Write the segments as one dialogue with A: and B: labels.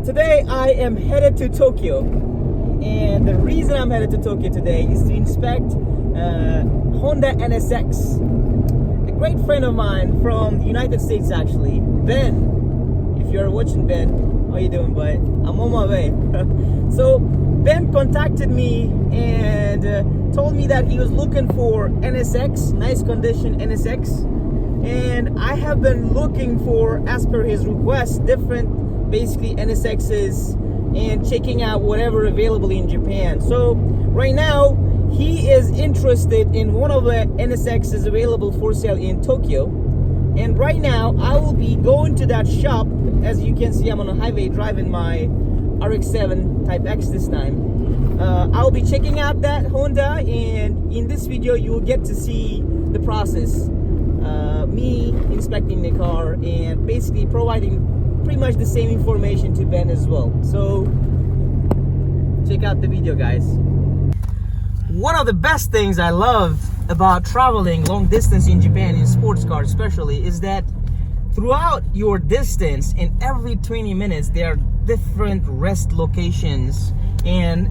A: Today I am headed to Tokyo, and the reason I'm headed to Tokyo today is to inspect Honda NSX. A great friend of mine from the United States, actually, Ben. If you're watching, Ben, how you doing, bud? I'm on my way. So Ben contacted me and told me that he was looking for NSX, nice condition NSX, and I have been looking for, as per his request, different basically NSXs and checking out whatever available in Japan. So right now he is interested in one of the NSXs available for sale in Tokyo, and right now I will be going to that shop. As you can see, I'm on a highway driving my RX-7 Type X this time. I'll be checking out that Honda, and in this video you will get to see the process, me inspecting the car and basically providing pretty much the same information to Ben as well. So check out the video, guys. One of the best things I love about traveling long distance in Japan in sports cars especially is that throughout your distance, in every 20 minutes there are different rest locations, and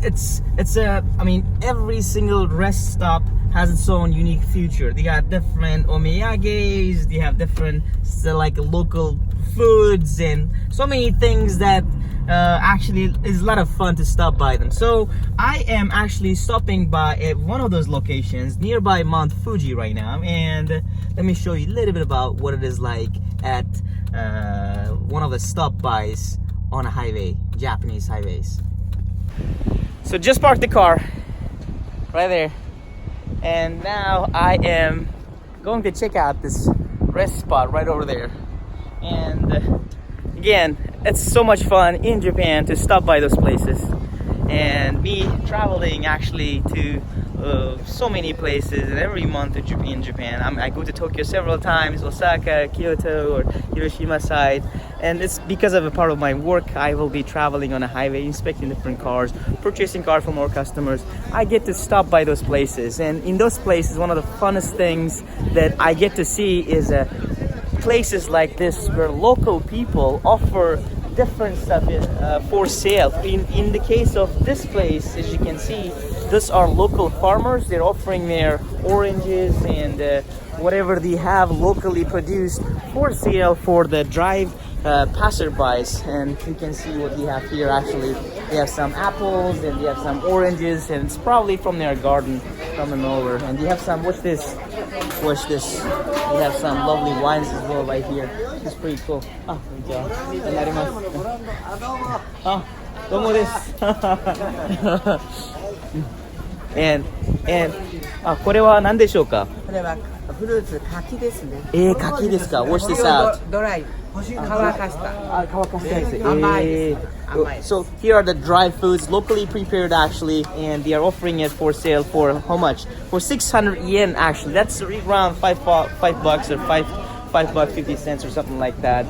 A: every single rest stop has its own unique feature. They got different omiyages, they have different like local foods and so many things that actually is a lot of fun to stop by them. So I am actually stopping by at one of those locations nearby Mount Fuji right now, and let me show you a little bit about what it is like at one of the stop-bys on a highway, Japanese highways. So just parked the car right there, and now I am going to check out this rest spot right over there. And again, it's so much fun in Japan to stop by those places, and me traveling actually to so many places, and every month in Japan. I go to Tokyo several times, Osaka, Kyoto, or Hiroshima side, and it's because of a part of my work. I will be traveling on a highway, inspecting different cars, purchasing cars for more customers. I get to stop by those places, and in those places, one of the funnest things that I get to see is places like this where local people offer different stuff for sale. In the case of this place, as you can see, these are local farmers. They're offering their oranges and whatever they have locally produced for sale for the drive passerbys. And you can see what we have here. Actually, they have some apples and they have some oranges, and it's probably from their garden coming over. And they have some, watch this. They have some lovely wines as well right here. It's pretty cool. Ah, domo desu. And これは何でしょうか？
B: これはフルーツ柿ですね。
A: 柿ですか？ Watch this out.
B: ドライ乾かした。
A: 乾かしたやつ。
B: 甘いです。甘い。
A: So here are the dried foods, locally prepared actually, and they are offering it for sale for how much? For 600 yen actually. That's around $5 or $5.50 or something like that.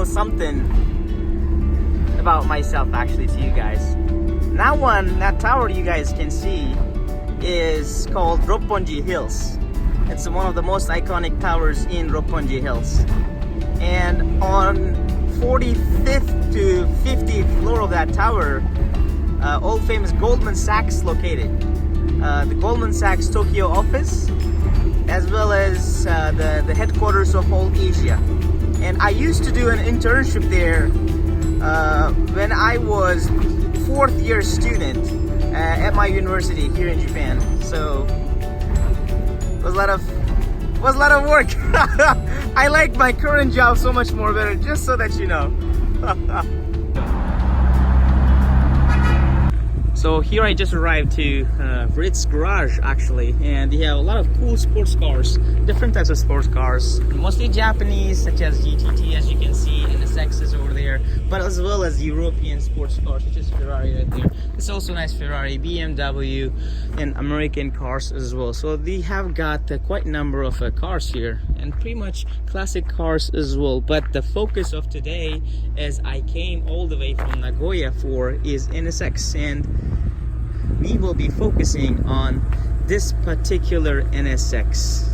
A: Something about myself actually to you guys. That tower you guys can see is called Roppongi Hills. It's one of the most iconic towers in Roppongi Hills, and on 45th to 50th floor of that tower, old famous Goldman Sachs located. The Goldman Sachs Tokyo office, as well as the headquarters of whole Asia. And I used to do an internship there when I was 4th year student at my university here in Japan. So it was a lot of was a lot of work. I like my current job so much more better, just so that you know. So here I just arrived to Ritz Garage actually, and they have a lot of cool sports cars, different types of sports cars, mostly Japanese such as GTT, as you can see, NSX is over there, but as well as European sports cars such as Ferrari right there. It's also nice Ferrari, BMW, and American cars as well. So they have got quite a number of cars here, and pretty much classic cars as well. But the focus of today, as I came all the way from Nagoya for, is NSX, and we will be focusing on this particular NSX.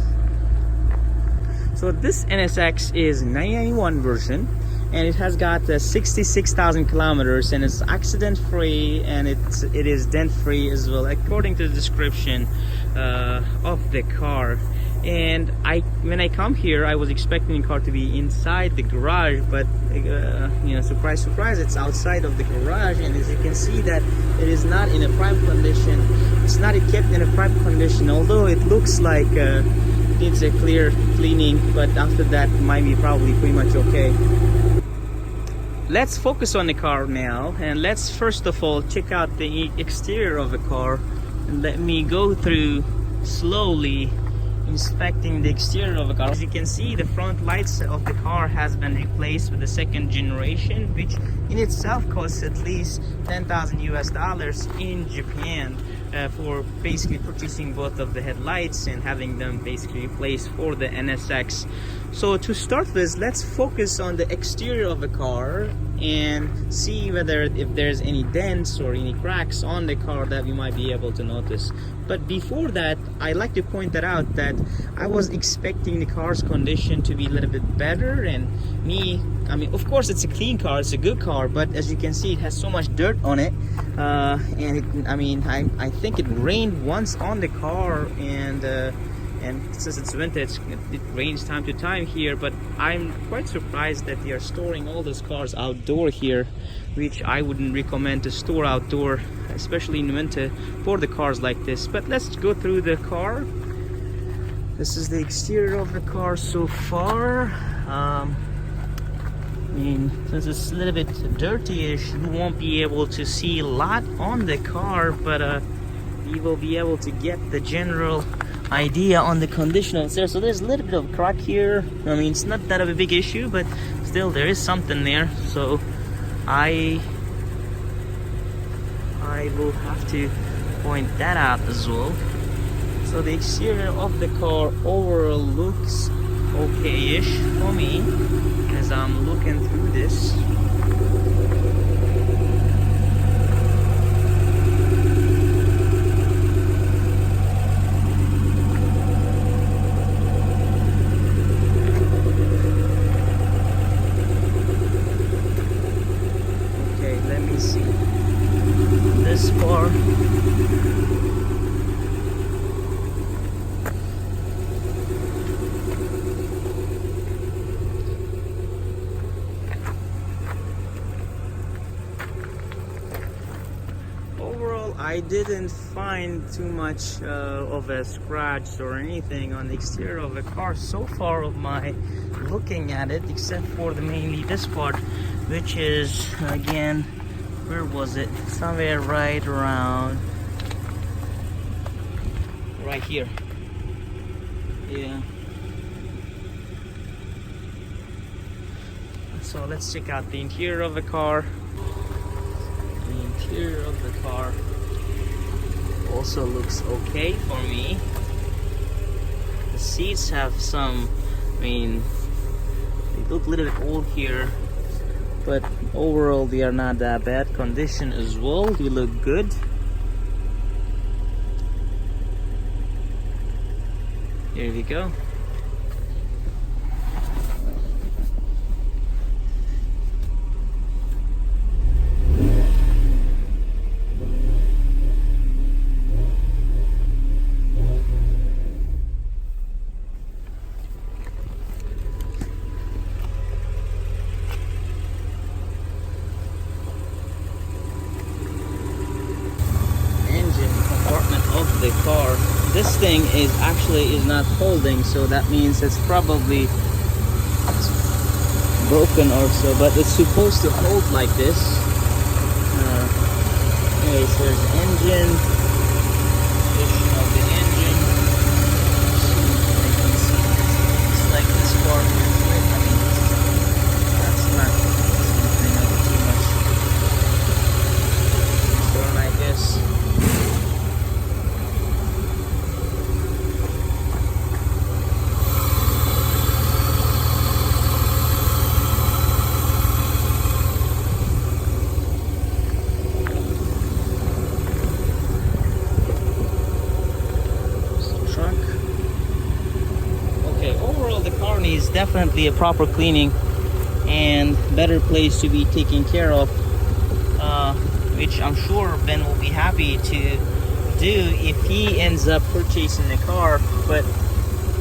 A: So this NSX is 991 version, and it has got 66,000 kilometers, and it's accident free, and it is dent free as well, according to the description of the car. And when I come here, I was expecting the car to be inside the garage, but you know, surprise, surprise, it's outside of the garage. And as you can see, that it is not in a prime condition. It's not kept in a prime condition, although it looks like it needs a clear cleaning, but after that it might be probably pretty much okay. Let's focus on the car now, and let's first of all check out the exterior of the car, and let me go through slowly inspecting the exterior of the car. As you can see, the front lights of the car has been replaced with the second generation, which in itself costs at least $10,000 US in Japan for basically purchasing both of the headlights and having them basically replaced for the NSX. So to start with, let's focus on the exterior of the car and see whether if there's any dents or any cracks on the car that we might be able to notice. But before that, I like to point that out, that I was expecting the car's condition to be a little bit better, and I mean, of course it's a clean car, it's a good car, but as you can see, it has so much dirt on it, and I think it rained once on the car, and since it's winter, it rains time to time here. But I'm quite surprised that they are storing all those cars outdoor here, which I wouldn't recommend to store outdoor, especially in winter, for the cars like this. But let's go through the car. This is the exterior of the car so far. I mean, since it's a little bit dirty-ish, you won't be able to see a lot on the car, but you will be able to get the general idea on the condition of there. So there's a little bit of crack here. I mean, it's not that of a big issue, but still there is something there. So I will have to point that out as well. So the exterior of the car overall looks okay-ish for me as I'm looking through this. This far. Overall, I didn't find too much of a scratch or anything on the exterior of the car so far of my looking at it, except for mainly this part, which is again, where was it? Somewhere right around right here. Yeah. So let's check out the interior of the car. The interior of the car also looks okay for me. The seats have some, they look a little bit old here, but overall they are not that bad condition as well. They look good. Here we go. Of the car. This this thing is not holding, so that means it's probably broken or so, but it's supposed to hold like this. Okay, so there's the engine, position of the engine. You can see it's like this car here. I mean, that's not something of too much. So I guess. Is definitely a proper cleaning and better place to be taken care of, which I'm sure Ben will be happy to do if he ends up purchasing the car. But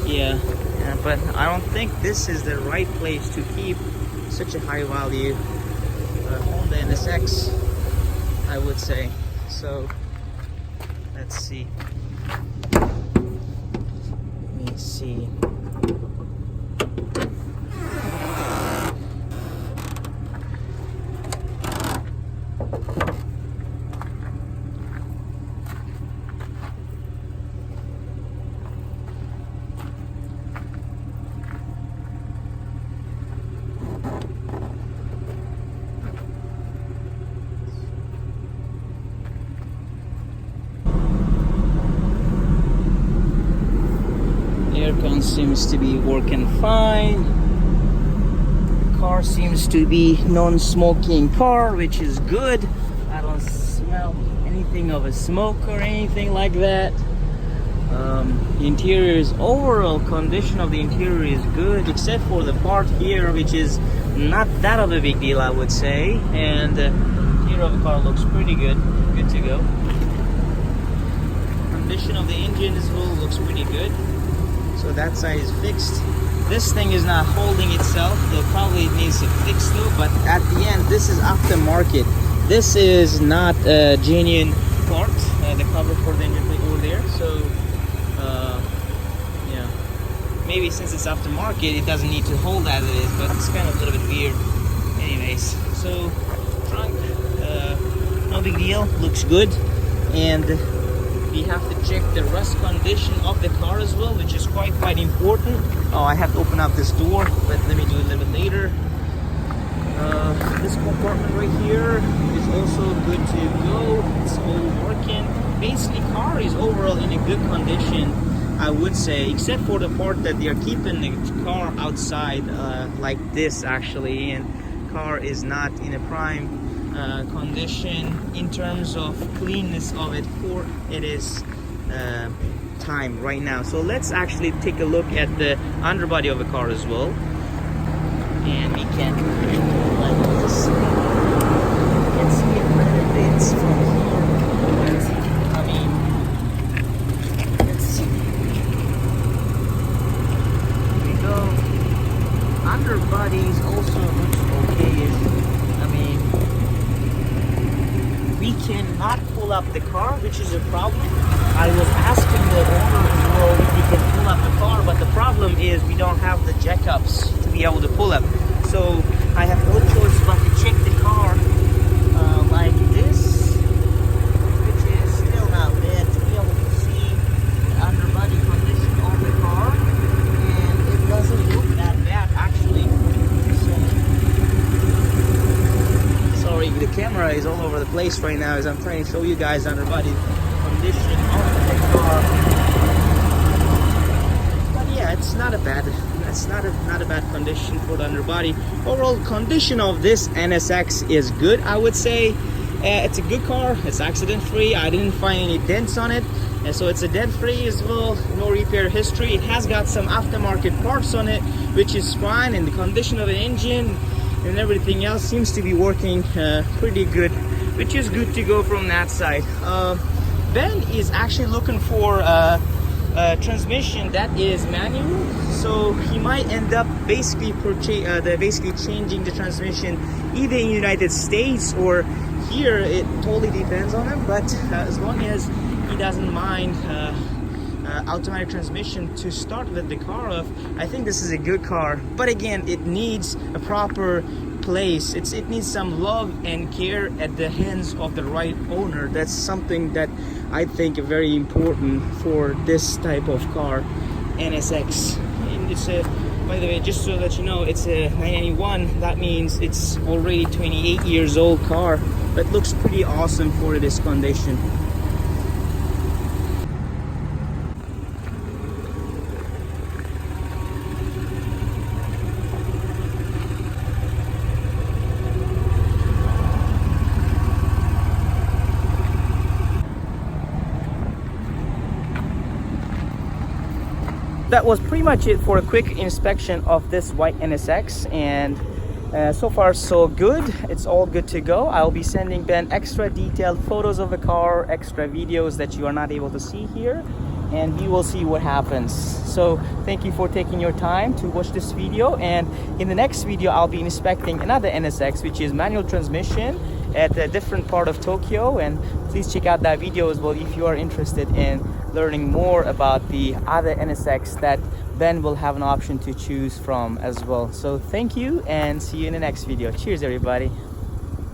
A: yeah, but I don't think this is the right place to keep such a high value Honda NSX, I would say. So let's see. Let me see. Aircon seems to be working fine. The car seems to be non-smoking car, which is good. I don't smell anything of a smoke or anything like that. The interior is, overall condition of the interior is good, except for the part here, which is not that of a big deal, I would say. And the interior of the car looks pretty good to go. Condition of the engine as well looks pretty good. So that side is fixed. This thing is not holding itself, though probably it needs to fix too, but at the end, this is aftermarket. This is not a genuine part, the cover for the engine plate over there. So, yeah, maybe since it's aftermarket, it doesn't need to hold as it is, but it's kind of a little bit weird. Anyways, so trunk, no big deal, looks good. And we have to check the rust condition of the car as well, which is quite important. Oh, I have to open up this door, but let me do it a little bit later. This compartment right here is also good to go. It's all working. Basically, car is overall in a good condition, I would say, except for the part that they are keeping the car outside like this actually, and car is not in a prime condition in terms of cleanness of it for it is time right now. So let's actually take a look at the underbody of the car as well, and we can like this. You can see it better bits from here. I mean, let's see. Here we go. Underbodies also looks okay-ish. I mean, we cannot pull up the car, which is a problem. I was asking the owner as well if he can pull up the car, but the problem is we don't have the jack-ups to be able to pull up. So I have no choice but to check the car like this, which is still not bad, to be able to see the underbody condition of the car, and it doesn't look that bad actually. So, sorry, the camera is all over the place right now as I'm trying to show you guys underbody condition of the car. But yeah, it's not a bad, it's not a bad condition for the underbody. Overall condition of this NSX is good, I would say. It's a good car, it's accident free. I didn't find any dents on it, and so it's a dent free as well, no repair history. It has got some aftermarket parts on it, which is fine, and the condition of the engine and everything else seems to be working pretty good, which is good to go from that side. Ben is actually looking for a transmission that is manual, so he might end up basically changing the transmission either in the United States or here. It totally depends on him, but as long as he doesn't mind automatic transmission to start with the car off, I think this is a good car. But again, it needs a proper place. It needs some love and care at the hands of the right owner. That's something that I think is very important for this type of car, NSX. And it's a, by the way, just so that you know, it's a 991. That means it's already 28 years old car, but looks pretty awesome for this condition. That was pretty much it for a quick inspection of this white NSX, and so far so good. It's all good to go. I'll be sending Ben extra detailed photos of the car, extra videos that you are not able to see here, and we will see what happens. So thank you for taking your time to watch this video, and in the next video I'll be inspecting another NSX, which is manual transmission at a different part of Tokyo, and please check out that video as well if you are interested in learning more about the other NSX that Ben will have an option to choose from as well. So thank you, and see you in the next video. Cheers everybody.